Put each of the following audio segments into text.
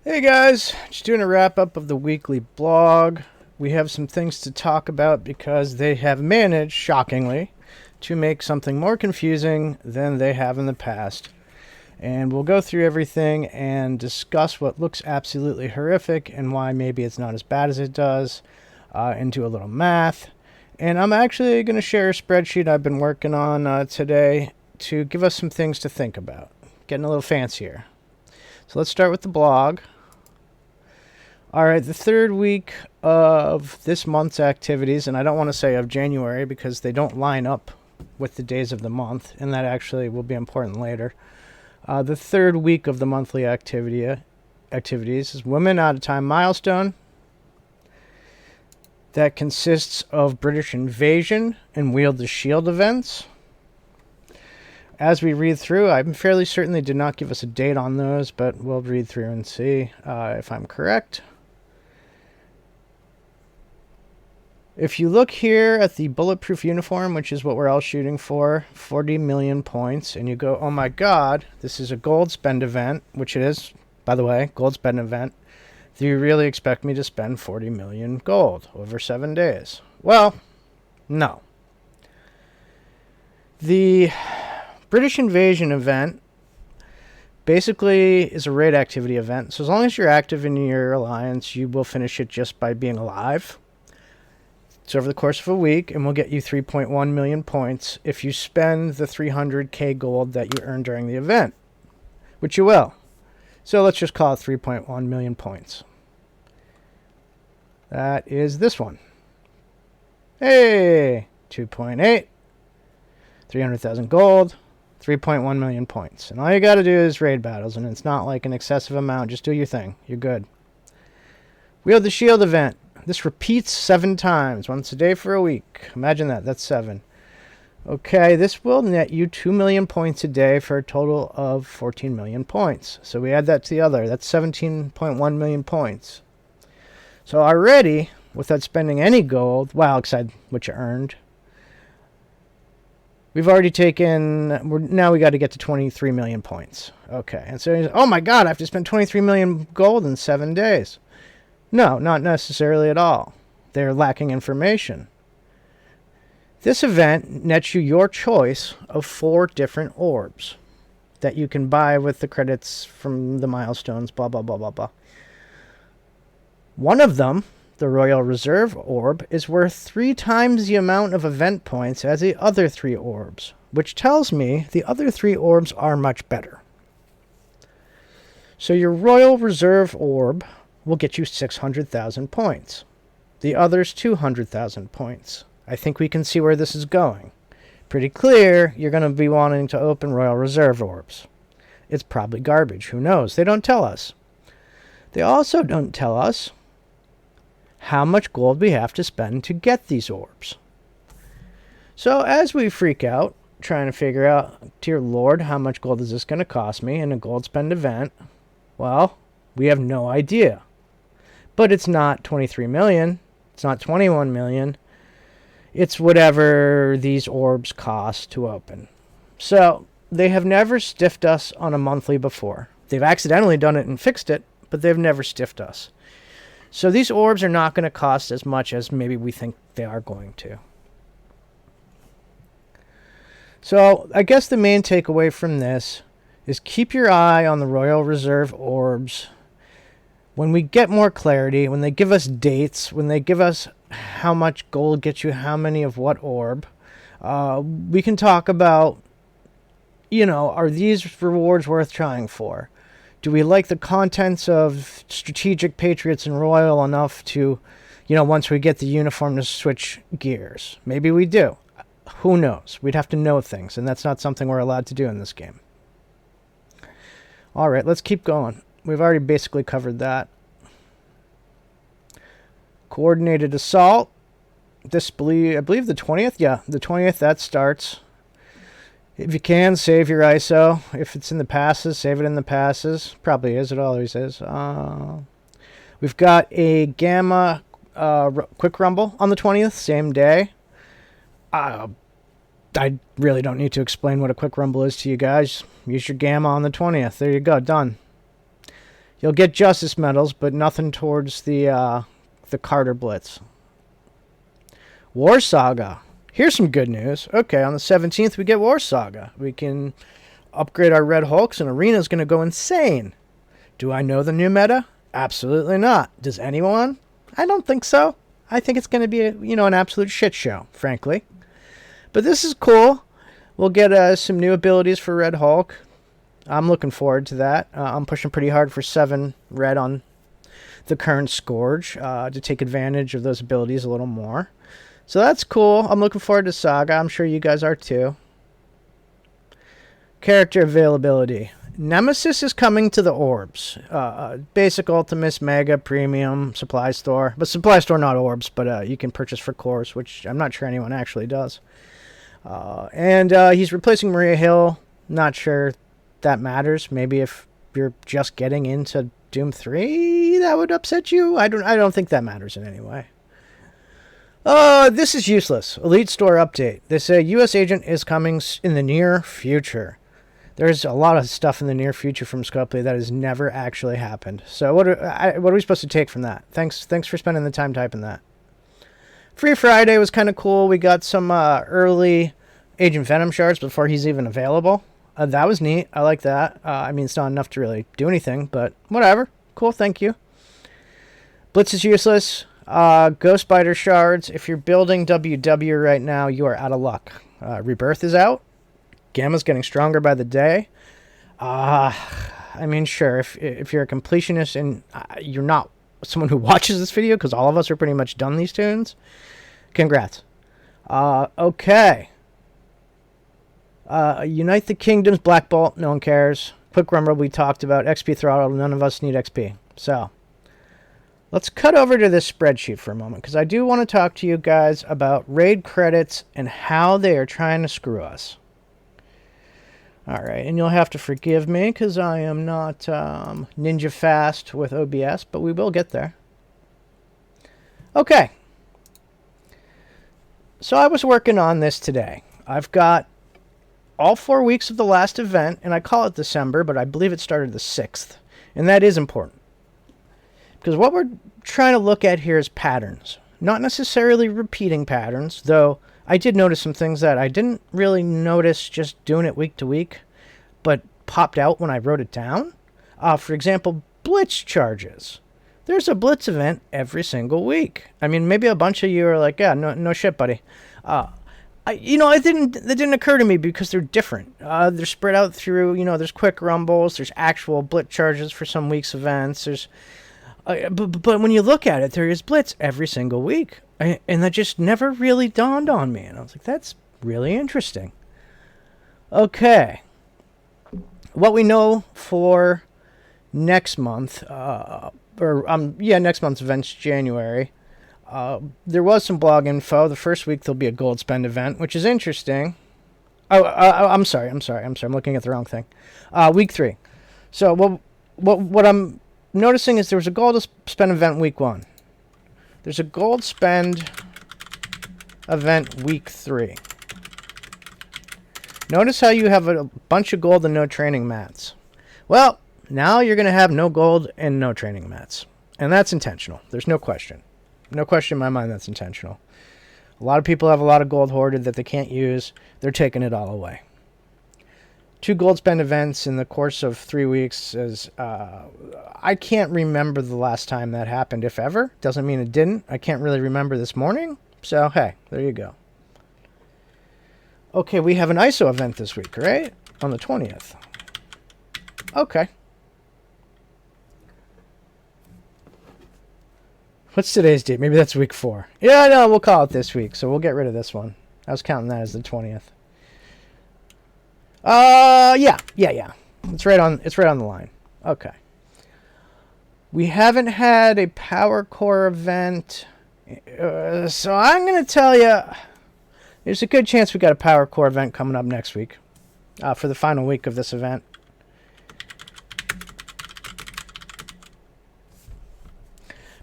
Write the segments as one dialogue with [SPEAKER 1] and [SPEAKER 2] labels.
[SPEAKER 1] Hey guys, just doing a wrap up of the weekly blog. We have some things to talk about because they have managed, shockingly, to make something more confusing than they have in the past. And we'll go through everything and discuss what looks absolutely horrific and why maybe it's not as bad as it does, and do a little math. And I'm actually going to share a spreadsheet I've been working on today to give us some things to think about. Getting a little fancier. So let's start with the blog. All right, the third week of this month's activities, and I don't want to say of January because they don't line up with the days of the month, and that actually will be important later. The third week of the monthly activities is Women Out of Time Milestone. That consists of British Invasion and Wield the Shield events. As we read through, I'm fairly certain they did not give us a date on those, but we'll read through and see if I'm correct. If you look here at the bulletproof uniform, which is what we're all shooting for, 40 million points, and you go, oh my god, this is a gold spend event, which it is, by the way, gold spend event. Do you really expect me to spend 40 million gold over 7 days? Well, no. The British Invasion event basically is a raid activity event, so as long as you're active in your alliance, you will finish it just by being alive. It's over the course of a week, and we'll get you 3.1 million points if you spend the 300k gold that you earn during the event, which you will. So let's just call it 3.1 million points. That is this one. Hey, 2.8, 300,000 gold, 3.1 million points. And all you got to do is raid battles, and it's not like an excessive amount. Just do your thing. You're good. Wield the Shield event. This repeats 7 times, once a day for a week. Imagine that. That's 7. Okay, this will net you 2 million points a day for a total of 14 million points. So we add that to the other. That's 17.1 million points. So already, without spending any gold, well, except what you earned, we've already taken, now we got to get to 23 million points. Okay, and so, oh my god, I have to spend 23 million gold in 7 days. No, not necessarily at all. They're lacking information. This event nets you your choice of 4 different orbs that you can buy with the credits from the milestones, blah, blah, blah, blah, blah. One of them, the Royal Reserve Orb, is worth 3 times the amount of event points as the other 3 orbs, which tells me the other 3 orbs are much better. So your Royal Reserve Orb will get you 600,000 points. The others 200,000 points. I think we can see where this is going. Pretty clear you're going to be wanting to open Royal Reserve Orbs. It's probably garbage. Who knows? They don't tell us. They also don't tell us how much gold we have to spend to get these orbs. So as we freak out, trying to figure out, dear Lord, how much gold is this going to cost me in a gold spend event? Well, we have no idea. But it's not 23 million. It's not 21 million. It's whatever these orbs cost to open. So they have never stiffed us on a monthly before. They've accidentally done it and fixed it, but they've never stiffed us. So these orbs are not going to cost as much as maybe we think they are going to. So I guess the main takeaway from this is keep your eye on the Royal Reserve Orbs. When we get more clarity, when they give us dates, when they give us how much gold gets you how many of what orb, we can talk about, are these rewards worth trying for? Do we like the contents of Strategic, Patriots, and Royal enough to, once we get the uniform, to switch gears? Maybe we do. Who knows? We'd have to know things, and that's not something we're allowed to do in this game. All right, let's keep going. We've already basically covered that. Coordinated assault. I believe the 20th. Yeah, the 20th, that starts. If you can, save your ISO. If it's in the passes, save it in the passes. Probably is. It always is. We've got a Gamma Quick Rumble on the 20th, same day. I really don't need to explain what a Quick Rumble is to you guys. Use your Gamma on the 20th. There you go. Done. You'll get Justice medals, but nothing towards the Carter Blitz. War Saga. Here's some good news. Okay, on the 17th we get War Saga. We can upgrade our Red Hulks, and Arena's going to go insane. Do I know the new meta? Absolutely not. Does anyone? I don't think so. I think it's going to be an absolute shit show, frankly. But this is cool. We'll get some new abilities for Red Hulk. I'm looking forward to that. I'm pushing pretty hard for 7 red on the current Scourge to take advantage of those abilities a little more. So that's cool. I'm looking forward to Saga. I'm sure you guys are too. Character availability. Nemesis is coming to the Orbs. Basic, Ultimus, Mega, Premium, Supply Store. But Supply Store, not Orbs, but you can purchase for cores, which I'm not sure anyone actually does. And he's replacing Maria Hill. Not sure that matters. Maybe if you're just getting into Doom 3, that would upset you. I don't think that matters in any way. This is useless. Elite Store update. They say U.S. agent is coming in the near future. There's a lot of stuff in the near future from Scopely that has never actually happened. So what are we supposed to take from that? Thanks for spending the time typing that. Free Friday was kind of cool. We got some early Agent Venom shards before he's even available. That was neat. I like that. I mean, it's not enough to really do anything, but whatever. Cool, thank you. Blitz is useless. Ghost Spider shards. If you're building WW right now, you are out of luck. Rebirth is out. Gamma's getting stronger by the day. I mean, sure, if you're a completionist and you're not someone who watches this video, because all of us are pretty much done these tunes, congrats. Okay. Unite the Kingdoms, Black Bolt, no one cares. Quick Rumble, we talked about. XP Throttle, none of us need XP. So, let's cut over to this spreadsheet for a moment, because I do want to talk to you guys about raid credits and how they are trying to screw us. Alright, and you'll have to forgive me, because I am not ninja fast with OBS, but we will get there. Okay. So I was working on this today. I've got all 4 weeks of the last event, and I call it December, but I believe it started the 6th. And that is important. Because what we're trying to look at here is patterns. Not necessarily repeating patterns, though I did notice some things that I didn't really notice just doing it week to week, but popped out when I wrote it down. For example, Blitz charges. There's a Blitz event every single week. I mean, maybe a bunch of you are like, yeah, no shit, buddy. That didn't occur to me because they're different. They're spread out through, there's quick rumbles, there's actual Blitz charges for some week's events. There's, but when you look at it, there is Blitz every single week. And that just never really dawned on me. And I was like, that's really interesting. Okay. What we know for next month, next month's event's January. There was some blog info. The first week there'll be a gold spend event, which is interesting. I'm sorry. I'm looking at the wrong thing. Week 3. So what I'm noticing is there was a gold spend event week 1. There's a gold spend event week 3. Notice how you have a bunch of gold and no training mats. Well, now you're going to have no gold and no training mats. And that's intentional. There's no question. No question in my mind that's intentional. A lot of people have a lot of gold hoarded that they can't use. They're taking it all away. 2 gold spend events in the course of 3 weeks is... I can't remember the last time that happened, if ever. Doesn't mean it didn't. I can't really remember this morning. So, hey, there you go. Okay, we have an ISO event this week, right? On the 20th. Okay. What's today's date? Maybe that's week 4. Yeah, no, we'll call it this week, so we'll get rid of this one. I was counting that as the 20th. Yeah. It's right on the line. Okay. We haven't had a Power Core event, so I'm going to tell you, there's a good chance we got a Power Core event coming up next week, for the final week of this event.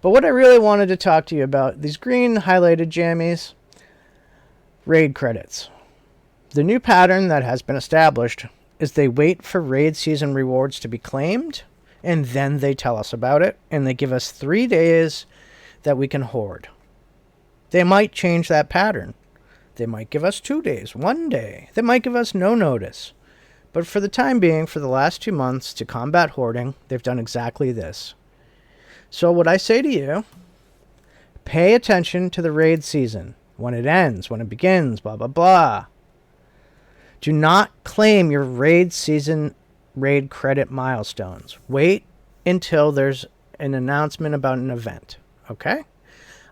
[SPEAKER 1] But what I really wanted to talk to you about, these green highlighted jammies, raid credits. The new pattern that has been established is they wait for raid season rewards to be claimed, And then they tell us about it, and they give us 3 days that we can hoard. They might change that pattern. They might give us 2 days, 1 day. They might give us no notice. But for the time being, for the last 2 months, to combat hoarding, they've done exactly this. So what I say to you, pay attention to the raid season. When it ends, when it begins, blah, blah, blah. Do not claim your raid season raid credit milestones. Wait until there's an announcement about an event. Okay?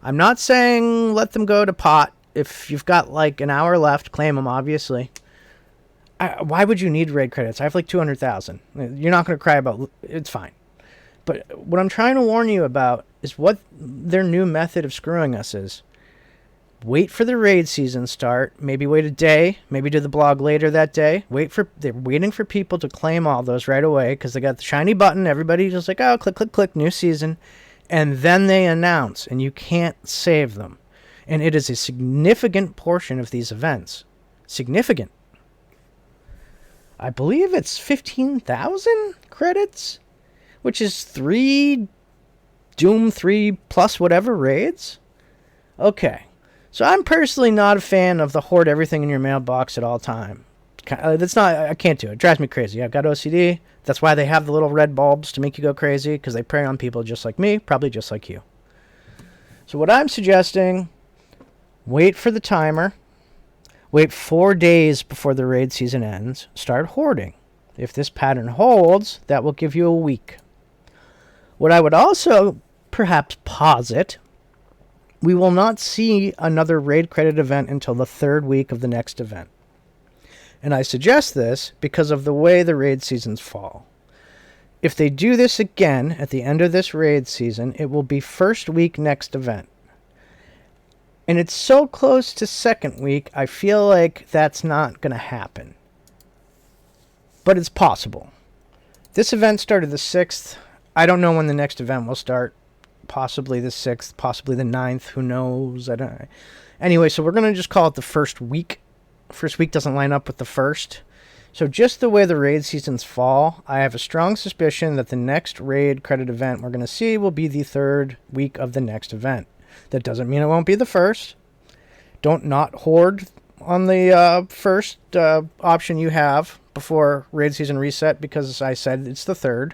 [SPEAKER 1] I'm not saying let them go to pot. If you've got like an hour left, claim them, obviously. Why would you need raid credits? I have like 200,000. You're not going to cry about it's fine. But what I'm trying to warn you about is what their new method of screwing us is. Wait for the raid season start. Maybe wait a day. Maybe do the blog later that day. They're waiting for people to claim all those right away because they got the shiny button. Everybody's just like, oh, click, click, click, new season. And then they announce, and you can't save them. And it is a significant portion of these events. Significant. I believe it's 15,000 credits, which is 3 Doom 3 plus whatever raids. Okay. So I'm personally not a fan of the hoard everything in your mailbox at all time. I can't do it. It drives me crazy. I've got OCD. That's why they have the little red bulbs to make you go crazy, because they prey on people just like me, probably just like you. So what I'm suggesting, wait for the timer. Wait 4 days before the raid season ends. Start hoarding. If this pattern holds, that will give you a week. What I would also perhaps posit, we will not see another raid credit event until the 3rd week of the next event. And I suggest this because of the way the raid seasons fall. If they do this again at the end of this raid season, it will be 1st week next event. And it's so close to 2nd week, I feel like that's not going to happen. But it's possible. This event started the 6th. I don't know when the next event will start. Possibly the 6th, possibly the 9th. Who knows? I don't know. Anyway, so we're going to just call it the 1st week. First week doesn't line up with the 1st. So just the way the raid seasons fall, I have a strong suspicion that the next raid credit event we're going to see will be the 3rd week of the next event. That doesn't mean it won't be the 1st. Don't not hoard on the first option you have before raid season reset, because I said it's the 3rd.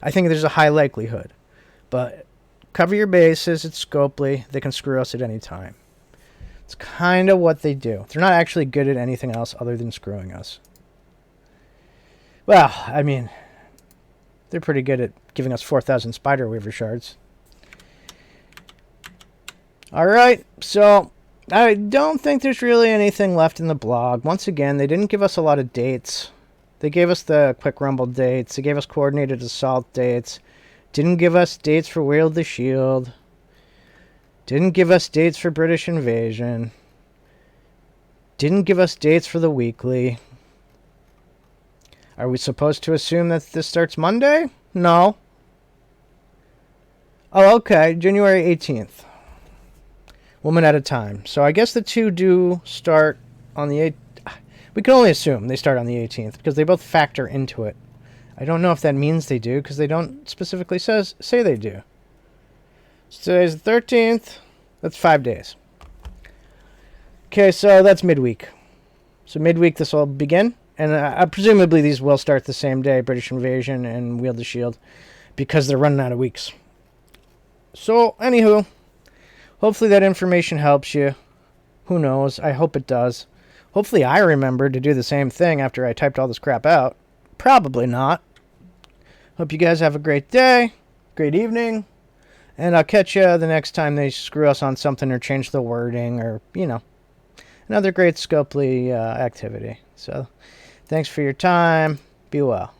[SPEAKER 1] I think there's a high likelihood. But cover your bases. It's Scopely. They can screw us at any time. It's kind of what they do. They're not actually good at anything else other than screwing us. Well, I mean, they're pretty good at giving us 4,000 spider weaver shards. Alright, so I don't think there's really anything left in the blog. Once again, they didn't give us a lot of dates. They gave us the quick rumble dates. They gave us coordinated assault dates. Didn't give us dates for Wield the Shield. Didn't give us dates for British Invasion. Didn't give us dates for the weekly. Are we supposed to assume that this starts Monday? No. Oh, okay. January 18th. Woman at a time. So I guess the two do start on the 8th. We can only assume they start on the 18th because they both factor into it. I don't know if that means they do because they don't specifically say they do. So today's the 13th. That's 5 days. Okay, so that's midweek. So midweek this will begin. And presumably these will start the same day, British Invasion and Wield the Shield, because they're running out of weeks. So, anywho, hopefully that information helps you. Who knows? I hope it does. Hopefully I remember to do the same thing after I typed all this crap out. Probably not. Hope you guys have a great day, great evening, and I'll catch you the next time they screw us on something or change the wording or, another great Scopely activity. So, thanks for your time. Be well.